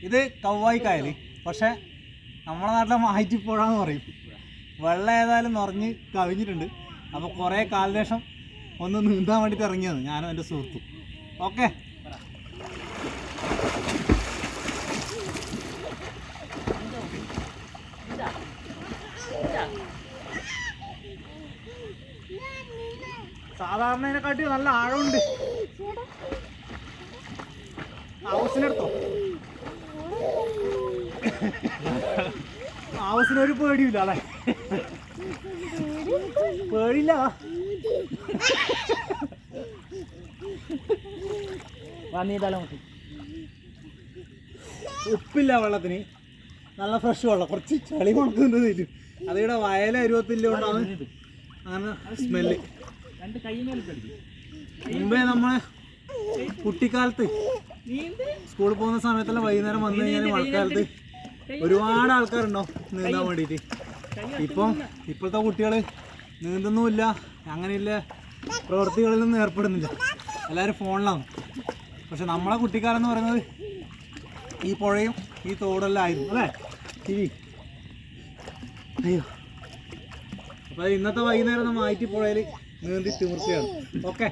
ഇത് കവ്വായിക്കായൽ, പക്ഷേ നമ്മുടെ നാട്ടിലെ മായിറ്റിപ്പുഴ എന്ന് പറയും. വെള്ളം ഏതായാലും നിറഞ്ഞ് കവിഞ്ഞിട്ടുണ്ട്. അപ്പോൾ കുറേ കാലശേഷം ഒന്ന് നീന്താൻ വേണ്ടിയിട്ട് ഇറങ്ങിയത് ഞാനും എൻ്റെ സുഹൃത്തും. ഓക്കെ, സാധാരണതിനെക്കാട്ടി നല്ല ആഴമുണ്ട്. ഹൗസിനെടുത്തോ, ഹൗസിനൊരു പേടിയില്ല അല്ലേ? പേടിയില്ല. ഉപ്പില്ല വെള്ളത്തിന്, നല്ല ഫ്രഷ് വെള്ളം. കുറച്ച് ചളി കൊടുക്കുന്നുണ്ട്. അതിവിടെ വയല അരുവത്തില്ലോണ്ടാണ് അങ്ങനെ സ്മെല്ല്. മുമ്പേ നമ്മളെ കുട്ടിക്കാലത്ത് സ്കൂളിൽ പോകുന്ന സമയത്തെല്ലാം വൈകുന്നേരം വന്നു കഴിഞ്ഞാൽ മഴക്കാലത്ത് ഒരുപാട് ആൾക്കാരുണ്ടാവും നീന്താൻ വേണ്ടിയിട്ട്. ഇപ്പോഴത്തെ കുട്ടികൾ നീന്തുന്നുമില്ല, അങ്ങനെയുള്ള പ്രവൃത്തികളിലൊന്നും ഏർപ്പെടുന്നില്ല. എല്ലാവരും ഫോണിലാണ്. പക്ഷെ നമ്മളെ കുട്ടിക്കാലം എന്ന് പറയുന്നത് ഈ പുഴയും ഈ തോടെല്ലാം ആയിരുന്നു അല്ലേ ടിവി? അയ്യോ, അപ്പോൾ ഇന്നത്തെ വൈകുന്നേരം നമ്മൾ ആയിട്ടിപ്പുഴയിൽ നീന്തി തീർച്ചയാണ്. ഓക്കെ.